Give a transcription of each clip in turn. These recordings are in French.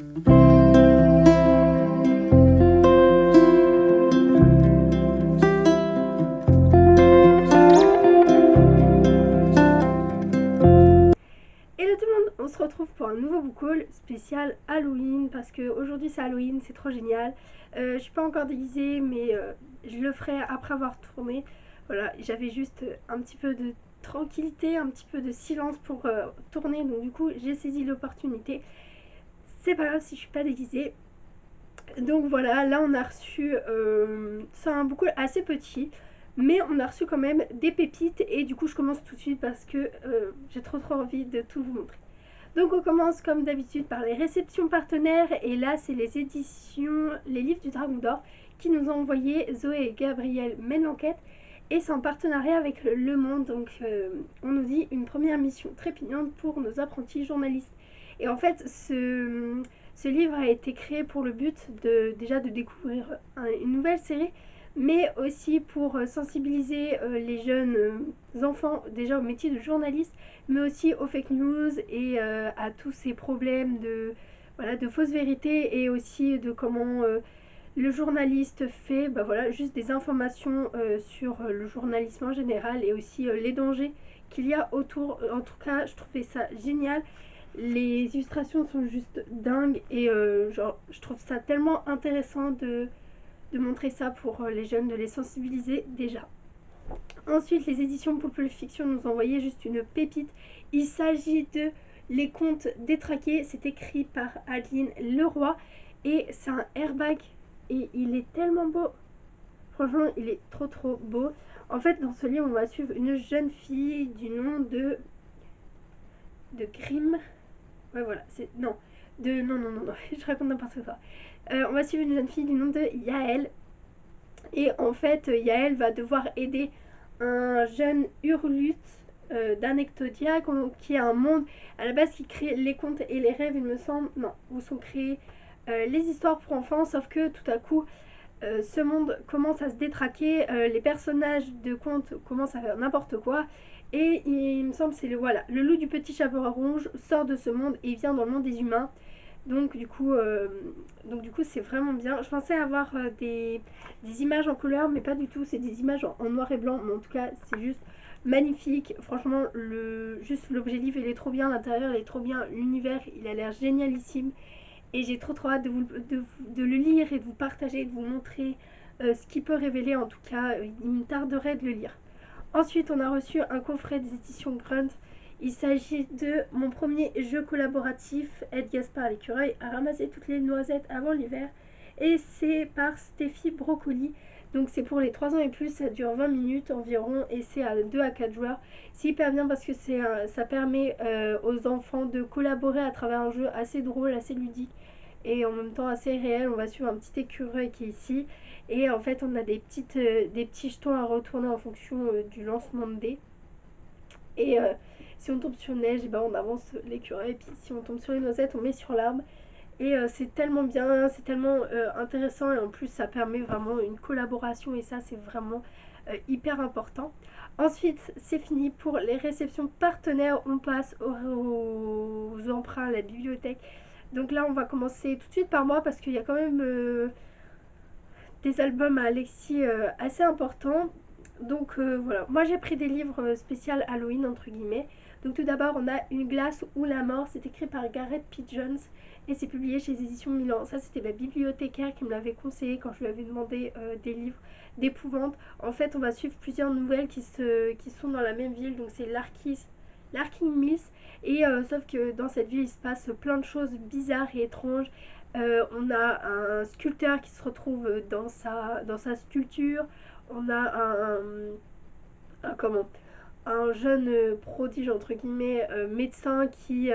Hello tout le monde, on se retrouve pour un nouveau book haul spécial Halloween parce que aujourd'hui c'est Halloween, c'est trop génial. Je suis pas encore déguisée mais je le ferai après avoir tourné. Voilà, j'avais juste un petit peu de tranquillité, un petit peu de silence pour tourner, donc du coup j'ai saisi l'opportunité. C'est pas grave si je suis pas déguisée. Donc voilà, là on a reçu, c'est un book haul assez petit, mais on a reçu quand même des pépites et du coup je commence tout de suite parce que j'ai trop envie de tout vous montrer. Donc on commence comme d'habitude par les réceptions partenaires et là c'est les éditions Les Livres du Dragon d'Or qui nous ont envoyé Zoé et Gabriel mènent l'enquête et c'est en partenariat avec Le Monde, donc on nous dit une première mission trépignante pour nos apprentis journalistes. Et en fait ce livre a été créé pour le but déjà de découvrir une nouvelle série, mais aussi pour sensibiliser les jeunes enfants déjà au métier de journaliste, mais aussi aux fake news et à tous ces problèmes voilà, de fausses vérités et aussi de comment le journaliste fait voilà, juste des informations sur le journalisme en général et aussi les dangers qu'il y a autour. En tout cas, je trouvais ça génial. Les illustrations sont juste dingues et genre, je trouve ça tellement intéressant de montrer ça pour les jeunes, de les sensibiliser déjà. Ensuite, les éditions Pulp Fiction nous ont envoyé juste une pépite. Il s'agit de Les Contes détraqués. C'est écrit par Adeline Leroy et c'est un airbag et il est tellement beau. Franchement, il est trop beau. En fait, dans ce livre, on va suivre une jeune fille du nom de Grimm. Ouais, voilà, c'est non. Non, je raconte n'importe quoi. On va suivre une jeune fille du nom de Yael. Et en fait, Yael va devoir aider un jeune hurlute d'Anectodia qui est un monde à la base qui crée les contes et les rêves, il me semble. Non, où sont créées les histoires pour enfants, sauf que tout à coup, ce monde commence à se détraquer, les personnages de contes commencent à faire n'importe quoi. Et il me semble c'est le loup du petit chapeau rouge sort de ce monde et vient dans le monde des humains. Donc du coup c'est vraiment bien. Je pensais avoir des images en couleur, mais pas du tout. C'est des images en noir et blanc. Mais en tout cas, c'est juste magnifique. Franchement, juste l'objet livre, il est trop bien. L'intérieur, il est trop bien. L'univers, il a l'air génialissime. Et j'ai trop hâte de le lire et de vous partager, de vous montrer ce qu'il peut révéler. En tout cas, il me tarderait de le lire. Ensuite, on a reçu un coffret des éditions Grunt. Il s'agit de mon premier jeu collaboratif. Aide Gaspard l'écureuil à ramasser toutes les noisettes avant l'hiver. Et c'est par Stéphie Brocoli. Donc c'est pour les 3 ans et plus, ça dure 20 minutes environ et c'est à 2 à 4 joueurs. C'est hyper bien parce que ça permet aux enfants de collaborer à travers un jeu assez drôle, assez ludique et en même temps assez réel. On va suivre un petit écureuil qui est ici et en fait on a des petits jetons à retourner en fonction du lancement de dés. Et si on tombe sur neige, et ben on avance l'écureuil. Et puis si on tombe sur les noisettes, on met sur l'arbre. Et c'est tellement bien, c'est tellement intéressant. Et en plus, ça permet vraiment une collaboration. Et ça, c'est vraiment hyper important. Ensuite, c'est fini pour les réceptions partenaires. On passe aux emprunts à la bibliothèque. Donc là, on va commencer tout de suite par moi parce qu'il y a quand même des albums à Alexis assez importants. Donc voilà, moi j'ai pris des livres spéciaux Halloween entre guillemets. Donc tout d'abord on a Une glace ou la mort, c'est écrit par Gareth P. Jones et c'est publié chez les éditions Milan. Ça c'était ma bibliothécaire qui me l'avait conseillé quand je lui avais demandé des livres d'épouvante. En fait on va suivre plusieurs nouvelles qui sont dans la même ville, donc c'est Larkin Mills. Et sauf que dans cette ville il se passe plein de choses bizarres et étranges. On a un sculpteur qui se retrouve dans sa sculpture. On a comment, un jeune prodige entre guillemets médecin qui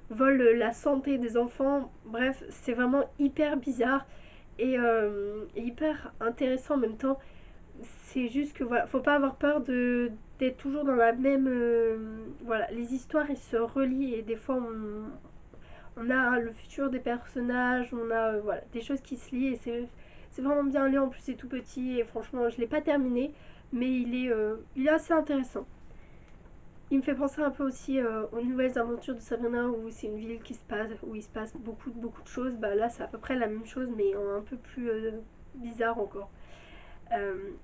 vole la santé des enfants. Bref, c'est vraiment hyper bizarre et hyper intéressant en même temps. C'est juste que voilà, faut pas avoir peur d'être toujours dans la même voilà, les histoires ils se relient et des fois on a le futur des personnages, on a voilà, des choses qui se lient et c'est vraiment bien lu. En plus c'est tout petit et franchement je l'ai pas terminé mais il est assez intéressant. Il me fait penser un peu aussi aux nouvelles aventures de Sabrina où c'est une ville qui se passe, où il se passe beaucoup de choses. Bah là c'est à peu près la même chose mais en un peu plus bizarre encore.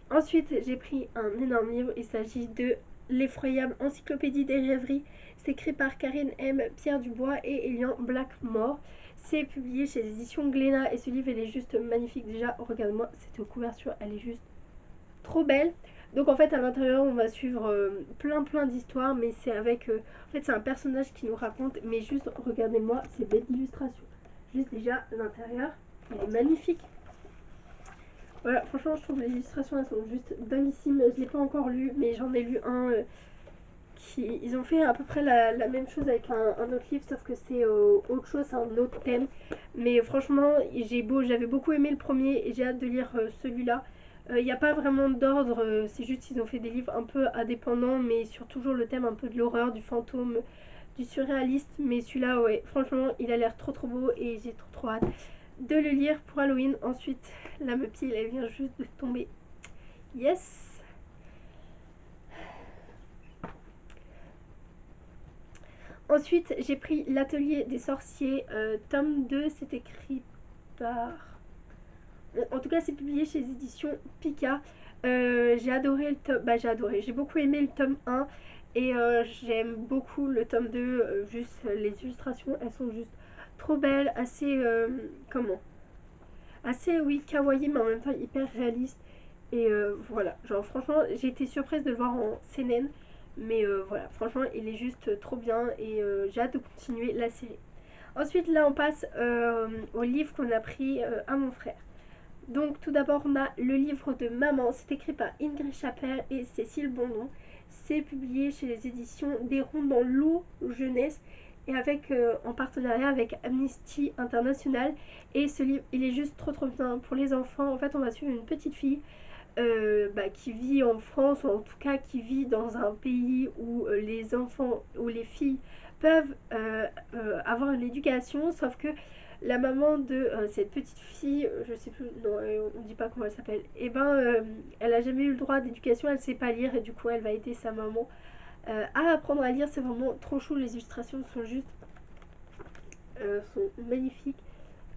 Ensuite j'ai pris un énorme livre, il s'agit de L'effroyable encyclopédie des rêveries. C'est écrit par Karine M, Pierre Dubois et Elian Blackmore. C'est publié chez les éditions Glénat et ce livre il est juste magnifique. Déjà regarde-moi cette couverture, elle est juste trop belle. Donc en fait à l'intérieur on va suivre plein d'histoires mais c'est avec en fait c'est un personnage qui nous raconte mais juste regardez-moi ces belles illustrations. Juste déjà l'intérieur il est magnifique. Voilà franchement je trouve les illustrations elles sont juste dinguissimes. Je l'ai pas encore lu mais j'en ai lu un qui ils ont fait à peu près la même chose avec un autre livre sauf que c'est autre chose, c'est un autre thème. Mais franchement j'avais beaucoup aimé le premier et j'ai hâte de lire celui-là. Il n'y a pas vraiment d'ordre, c'est juste qu'ils ont fait des livres un peu indépendants, mais sur toujours le thème un peu de l'horreur, du fantôme, du surréaliste. Mais celui-là, ouais, franchement, il a l'air trop beau et j'ai trop hâte de le lire pour Halloween. Ensuite, la meupille, elle vient juste de tomber. Yes! Ensuite, j'ai pris L'Atelier des sorciers, tome 2, c'est écrit par... En tout cas, c'est publié chez les éditions Pika. J'ai adoré le tome. Bah, j'ai adoré. J'ai beaucoup aimé le tome 1. Et j'aime beaucoup le tome 2. Juste les illustrations, elles sont juste trop belles. Assez. Comment Assez, oui, kawaii, mais en même temps hyper réaliste. Et voilà. Genre, franchement, j'ai été surprise de le voir en CNN. Mais voilà, franchement, il est juste trop bien. Et j'ai hâte de continuer la série. Ensuite, là, on passe au livre qu'on a pris à mon frère. Donc tout d'abord on a le livre de Maman, c'est écrit par Ingrid Chaper et Cécile Bondon. C'est publié chez les éditions Des Ronds dans l'eau jeunesse et avec en partenariat avec Amnesty International. Et ce livre il est juste trop bien pour les enfants. En fait on va suivre une petite fille qui vit en France ou en tout cas qui vit dans un pays où les enfants ou les filles peuvent avoir une éducation, sauf que la maman de cette petite fille, je sais plus, non, on dit pas comment elle s'appelle, et elle a jamais eu le droit d'éducation, elle sait pas lire et du coup elle va aider sa maman à apprendre à lire. C'est vraiment trop chou, les illustrations sont juste sont magnifiques.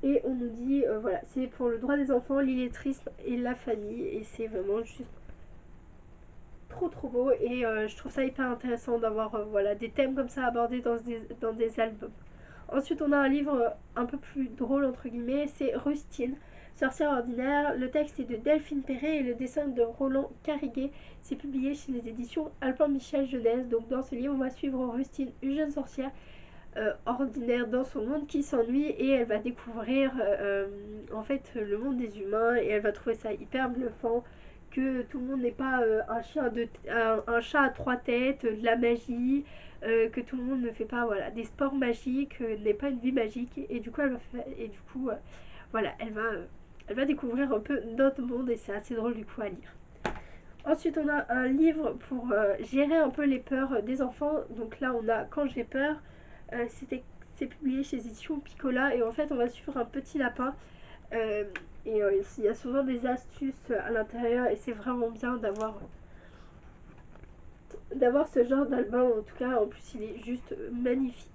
Et on nous dit, voilà, c'est pour le droit des enfants, l'illettrisme et la famille. Et c'est vraiment juste trop beau. Et je trouve ça hyper intéressant d'avoir voilà, des thèmes comme ça abordés dans des albums. Ensuite, on a un livre un peu plus drôle, entre guillemets, c'est Rustine, sorcière ordinaire. Le texte est de Delphine Perret et le dessin de Roland Cariguet. C'est publié chez les éditions Alpin Michel Jeunesse. Donc, dans ce livre, on va suivre Rustine, une jeune sorcière ordinaire dans son monde qui s'ennuie et elle va découvrir en fait le monde des humains et elle va trouver ça hyper bluffant que tout le monde n'est pas un chat à trois têtes, de la magie, que tout le monde ne fait pas voilà des sports magiques, n'est pas une vie magique et du coup elle va faire, et du coup voilà elle va découvrir un peu notre monde et c'est assez drôle du coup à lire. Ensuite, on a un livre pour gérer un peu les peurs des enfants. Donc là, on a Quand j'ai peur. Euh, c'est publié chez Éditions Piccola et en fait, on va suivre un petit lapin. Euh, et il y a souvent des astuces à l'intérieur et c'est vraiment bien d'avoir ce genre d'album. En tout cas, en plus, il est juste magnifique.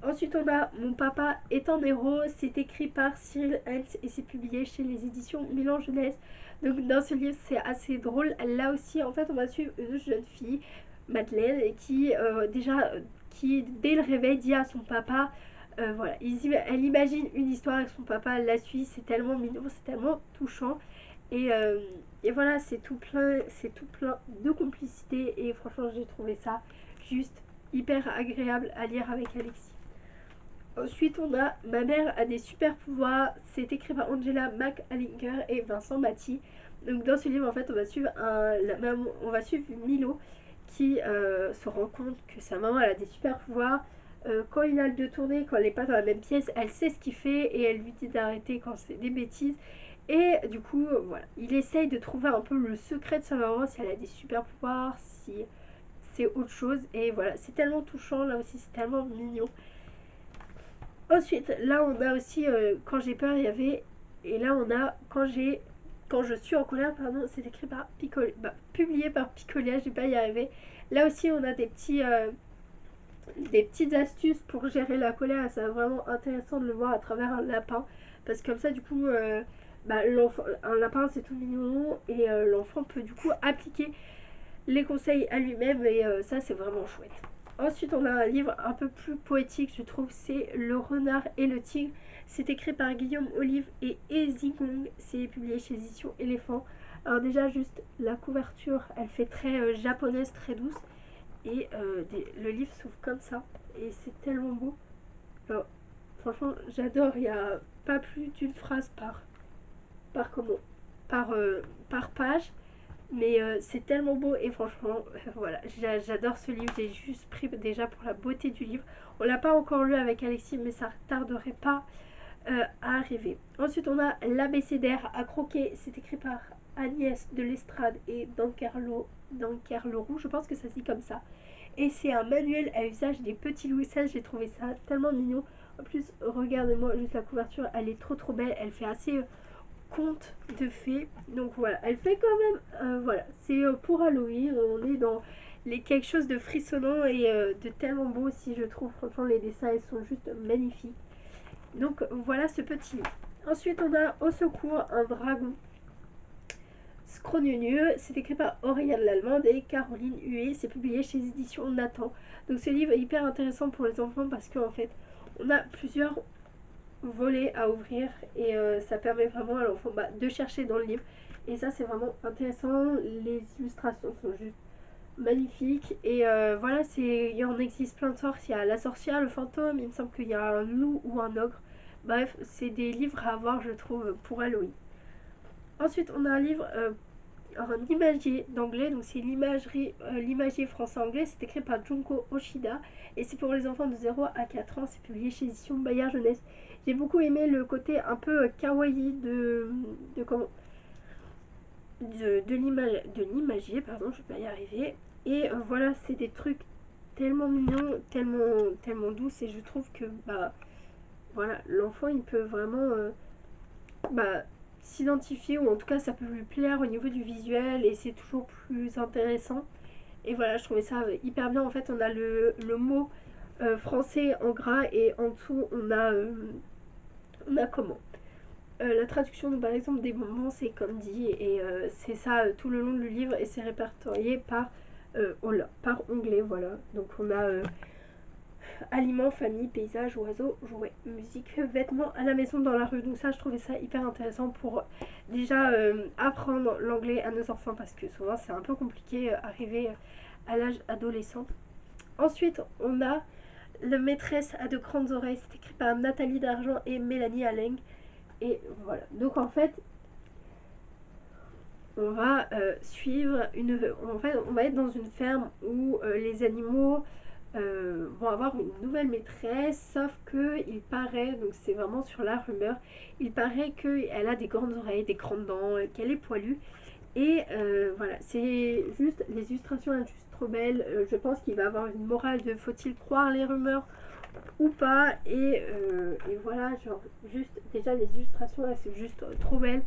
Ensuite, on a Mon papa est un héros. C'est écrit par Cyril Hens et c'est publié chez les éditions Milan Jeunesse. Donc, dans ce livre, c'est assez drôle. Là aussi, en fait, on va suivre une jeune fille, Madeleine, qui dès le réveil dit à son papa voilà, elle imagine une histoire avec son papa, elle la suit, c'est tellement mignon, c'est tellement touchant. Et, euh, et voilà, c'est tout plein de complicité et franchement, j'ai trouvé ça juste hyper agréable à lire avec Alexis. Ensuite, on a Ma mère a des super pouvoirs. C'est écrit par Angela McAllinger et Vincent Matty. Donc, dans ce livre, en fait, on va suivre Milo qui se rend compte que sa maman elle a des super pouvoirs. Quand il a le de tourner, quand elle n'est pas dans la même pièce, elle sait ce qu'il fait et elle lui dit d'arrêter quand c'est des bêtises. Et du coup, voilà, il essaye de trouver un peu le secret de sa maman, si elle a des super pouvoirs, si c'est autre chose. Et voilà, c'est tellement touchant, là aussi, c'est tellement mignon. Ensuite, là on a aussi Quand j'ai peur, il y avait. Et là on a Quand j'ai quand je suis en colère, pardon, c'est écrit par publié par Picolia, je vais pas y arriver. Là aussi, on a des petites astuces pour gérer la colère. C'est vraiment intéressant de le voir à travers un lapin. Parce que comme ça, du coup, un lapin, c'est tout mignon. Et l'enfant peut du coup appliquer les conseils à lui-même. Et ça, c'est vraiment chouette. Ensuite, on a un livre un peu plus poétique, je trouve. C'est Le Renard et le Tigre. C'est écrit par Guillaume Olive et Ezigong. C'est publié chez Édition Éléphant. Alors déjà, juste la couverture, elle fait très japonaise, très douce. Et le livre s'ouvre comme ça. Et c'est tellement beau. Alors, franchement, j'adore. Il n'y a pas plus d'une phrase par comment par, par page. Mais c'est tellement beau. Et franchement, voilà, j'adore ce livre. J'ai juste pris déjà pour la beauté du livre. On l'a pas encore lu avec Alexis, mais ça tarderait pas à arriver. Ensuite, on a l'abécédaire à croquer. C'est écrit par Agnès de l'Estrade et Dankerleroux. Je pense que ça se dit comme ça. Et c'est un manuel à usage des petits Louis XVI. J'ai trouvé ça tellement mignon. En plus, regardez-moi juste la couverture. Elle est trop trop belle. Elle fait assez conte de fées. Donc voilà, elle fait quand même... voilà, c'est pour Halloween. On est dans quelque chose de frissonnant et de tellement beau aussi, je trouve. Franchement, les dessins, ils sont juste magnifiques. Donc voilà ce petit livre. Ensuite, on a Au secours, un dragon. Scrogneux, c'est écrit par Oriane Lallemand et Caroline Huet, c'est publié chez Éditions Nathan. Donc ce livre est hyper intéressant pour les enfants parce qu'en fait, on a plusieurs volets à ouvrir et ça permet vraiment à l'enfant de chercher dans le livre. Et ça, c'est vraiment intéressant. Les illustrations sont juste magnifiques. Et voilà, il en existe plein de sortes. Il y a la sorcière, le fantôme, il me semble qu'il y a un loup ou un ogre. Bref, c'est des livres à avoir, je trouve, pour Halloween. Ensuite, on a un livre, un imagier d'anglais, donc c'est l'imagier français-anglais, c'est écrit par Junko Oshida et c'est pour les enfants de 0 à 4 ans, c'est publié chez Édition Bayard Jeunesse. J'ai beaucoup aimé le côté un peu kawaii de l'imagier, pardon, je vais pas y arriver. Et voilà, c'est des trucs tellement mignons, tellement douces et je trouve que voilà, l'enfant il peut vraiment bah, s'identifier ou en tout cas ça peut lui plaire au niveau du visuel et c'est toujours plus intéressant. Et voilà, je trouvais ça hyper bien. En fait, on a le mot français en gras et en dessous on a comment la traduction par exemple des bonbons, c'est comme dit et c'est ça tout le long du livre et c'est répertorié par onglet. Voilà, donc on a aliments, famille, paysages, oiseaux, jouets, musique, vêtements à la maison, dans la rue. Donc ça, je trouvais ça hyper intéressant pour déjà apprendre l'anglais à nos enfants parce que souvent c'est un peu compliqué arriver à l'âge adolescent. Ensuite, on a La maîtresse à de grandes oreilles. C'est écrit par Nathalie Dargent et Mélanie Alleng. Et voilà. Donc en fait, on va suivre on va être dans une ferme où les animaux vont avoir une nouvelle maîtresse, sauf que il paraît, donc c'est vraiment sur la rumeur, il paraît qu'elle a des grandes oreilles, des grandes dents, qu'elle est poilue. Et voilà, c'est juste, les illustrations sont juste trop belles. Je pense qu'il va avoir une morale de faut-il croire les rumeurs ou pas. Et voilà, genre, juste, déjà les illustrations là, c'est juste trop belles.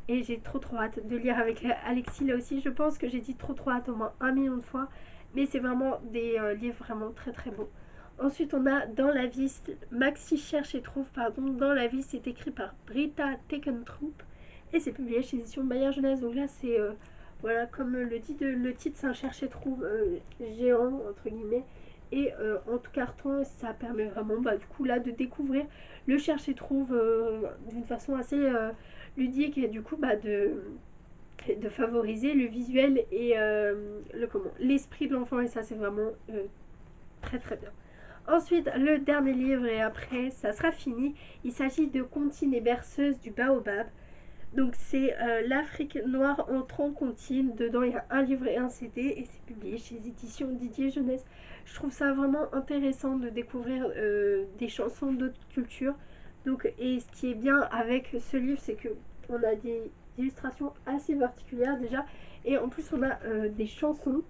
Et j'ai trop hâte de lire avec Alexis là aussi. Je pense que j'ai dit trop hâte au moins 1 million de fois. Mais c'est vraiment des livres vraiment très beaux. Ensuite, on a Dans la vie, Maxi cherche et trouve, pardon. Dans la vie, c'est écrit par Britta Tekentroup et c'est publié chez Édition Bayard Jeunesse. Donc là, c'est, voilà, comme le dit le titre, c'est un cherche et trouve géant, entre guillemets. Et en tout carton, ça permet vraiment, du coup, là, de découvrir le cherche et trouve d'une façon assez ludique et du coup, de favoriser le visuel et l'esprit de l'enfant. Et ça, c'est vraiment très bien. Ensuite, le dernier livre et après, ça sera fini. Il s'agit de Comptine et berceuse du baobab. Donc c'est l'Afrique noire en 30 comptines. Dedans, il y a un livre et un CD et c'est publié chez les éditions Didier Jeunesse. Je trouve ça vraiment intéressant de découvrir des chansons d'autres cultures. Donc, et ce qui est bien avec ce livre, c'est que on a des illustrations assez particulières déjà et en plus on a des chansons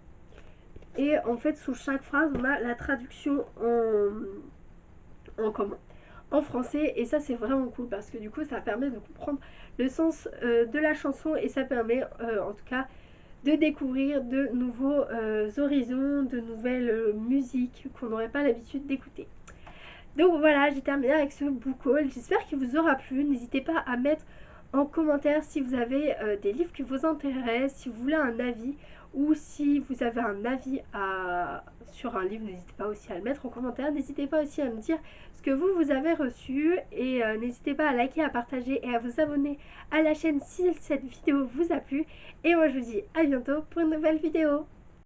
et en fait sous chaque phrase on a la traduction en comment en français, et ça c'est vraiment cool parce que du coup ça permet de comprendre le sens de la chanson, et ça permet en tout cas de découvrir de nouveaux horizons, de nouvelles musiques qu'on n'aurait pas l'habitude d'écouter. Donc voilà, j'ai terminé avec ce book haul. J'espère qu'il vous aura plu. N'hésitez pas à mettre en commentaire si vous avez des livres qui vous intéressent, si vous voulez un avis, ou si vous avez un avis sur un livre, n'hésitez pas aussi à le mettre en commentaire. N'hésitez pas aussi à me dire ce que vous avez reçu, et n'hésitez pas à liker, à partager et à vous abonner à la chaîne si cette vidéo vous a plu. Et moi je vous dis à bientôt pour une nouvelle vidéo.